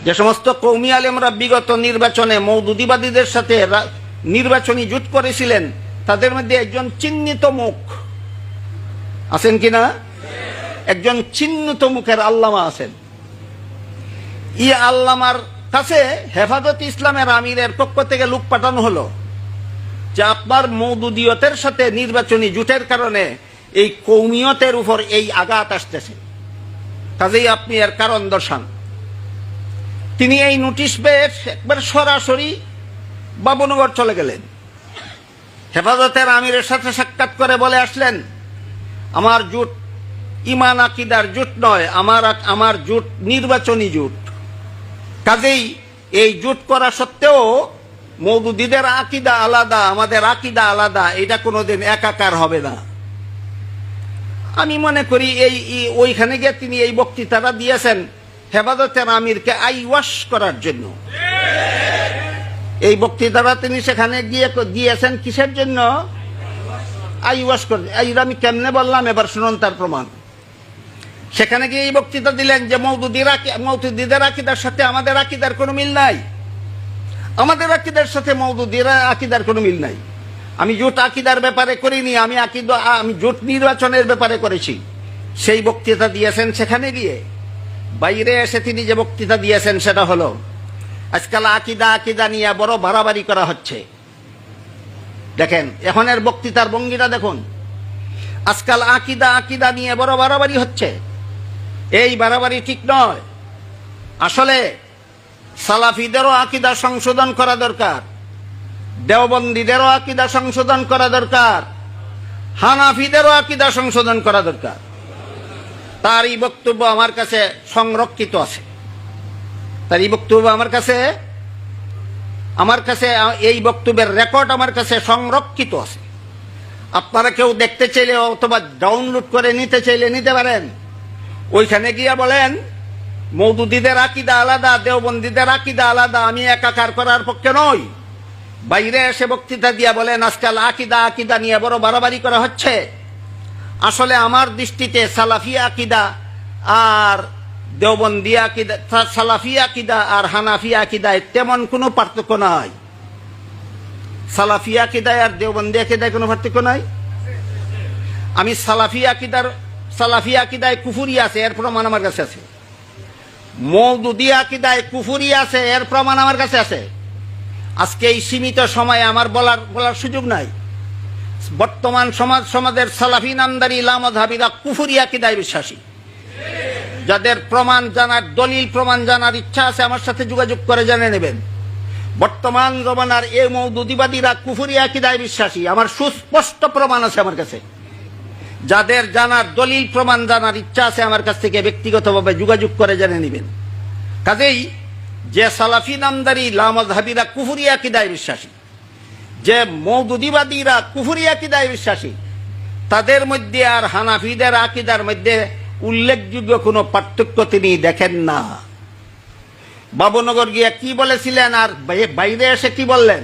যে সমস্ত কওমি আলেমরা বিগত নির্বাচনে মওদুদিবাদীদের সাথে নির্বাচনী জোট করেছিলেন, তাদের মধ্যে একজন চিহ্নিত মুখ আছেন কিনা? একজন চিহ্নিত মুখের আল্লামা আছেন। ই আল্লামার কাছে হেফাজত ইসলামের আমিরের পক্ষ থেকে লোক পাঠানো হলো যে আপনার মওদুদিয়তের সাথে নির্বাচনী জোটের কারণে এই কওমিয়তের উপর এই আঘাত আসতেছে, কাজেই আপনি এর কারণ দর্শান। তিনি এই নোটিশ পেয়ে একবার সরাসরি বাবুনগর চলে গেলেন। হেফাজতের আমিরের সাথে সাক্ষাৎ করে বলে আসলেন, আমার জোট ইমান আকিদার জোট নয়, আমার জোট নির্বাচনী জোট। কাজেই এই জোট করা সত্ত্বেও মওদুদিদের আকিদা আলাদা, আমাদের আকিদা আলাদা, এটা কোনোদিন একাকার হবে না। আমি মনে করি ওইখানে গিয়ে তিনি এই বক্তৃতাটা দিয়েছেন হেফাজতের আমিরকে আইওয়াশ করার জন্য। এই বক্তৃতাটা তিনি সেখানে গিয়ে দিয়েছেন কিসের জন্য? আইওয়াশ করে। আমি কেমনে বললাম, এবার শুনুন তার প্রমাণ। সেখানে গিয়ে এই বক্তৃতা দিলেন যে মওদুদিদের আকিদার সাথে আমাদের আকিদার কোনো মিল নাই, আমাদের আকিদার সাথে মওদুদির আকিদার কোনো মিল নাই। আমি জোট আকিদার ব্যাপারে করিনি, আমি জোট নির্বাচনের ব্যাপারে করেছি। সেই বক্তৃতা দিয়েছেন সেখানে গিয়ে। বাইরে এসে তিনি যে বক্তৃতা দিয়েছেন সেটা হলো, আজকাল আকিদা নিয়ে বড় বাড়াবাড়ি করা হচ্ছে। দেখেন এখনের বক্তৃতার ভঙ্গিটা দেখুন। আজকাল আকিদা নিয়ে বড় বাড়াবাড়ি হচ্ছে। এই বাড়াবাড়ি ঠিক নয়। আসলে সালাফিদেরও আকিদা সংশোধন করা দরকার, দেওবন্দীদেরও আকিদা সংশোধন করা দরকার, হানাফিদেরও আকিদা সংশোধন করা দরকার। তার এই বক্তব্য আমার কাছে সংরক্ষিত আছে। তার এই বক্তব্য আমার কাছে এই বক্তব্যের রেকর্ড আমার কাছে সংরক্ষিত আছে। আপনারা কেউ দেখতে চাইলে অথবা ডাউনলোড করে নিতে চাইলে নিতে পারেন। ওইখানে গিয়া বলেন মওদুদিদের আকিদা আলাদা, দেওবন্দীদের আকিদা আলাদা, আমি একাকার করার পক্ষে নই। বাইরে এসে বক্তৃতা দিয়া বলেন আজকাল আকিদা নিয়ে বড় বাড়াবাড়ি করা হচ্ছে। আসলে আমার দৃষ্টিতে সালাফি আকিদা আর দেওবন্দি আকিদা, সালাফি আকিদা আর হানাফি আকিদায় তেমন কোনো পার্থক্য নাই। সালাফি আকিদায় আর দেওবন্দি আকিদায় কোনো পার্থক্য নাই। আমি সালাফি আকিদায় কুফুরি আছে, এর প্রমাণ আমার কাছে আছে। মওদুদি আকিদায় কুফুরি আছে, এর প্রমাণ আমার কাছে আছে। আজকে এই সীমিত সময়ে আমার বলার সুযোগ নাই। বর্তমান সমাজের সালাফি নামদারি লামাযহাবিরা কুফুরি আকিদায় বিশ্বাসী। যাদের প্রমাণ জানার, দলিল প্রমাণ জানার ইচ্ছা আছে আমার সাথে যোগাযোগ করে জেনে নেবেন। বর্তমান জমানার এই মওদুদিবাদীরা কুফুরি আকিদায় বিশ্বাসী। আমার সুস্পষ্ট প্রমাণ আছে আমার কাছে। যাদের জানার, দলিল প্রমাণ জানার ইচ্ছা আছে আমার কাছ থেকে ব্যক্তিগতভাবে যোগাযোগ করে জেনে নেবেন। কাজেই যে সালাফি নামদারি লামাযহাবিরা কুফুরি আকিদায় বিশ্বাসী, যে মওদুদিবাদীরা কুফুরি আকিদায় বিশ্বাসী, তাদের মধ্যে আর হানাফিদের আকিদার মধ্যে উল্লেখযোগ্য কোনো পার্থক্য তিনি দেখেন না। বাবুনগর গিয়া কি বলেছিলেন আর বাইরে এসে কি বললেন?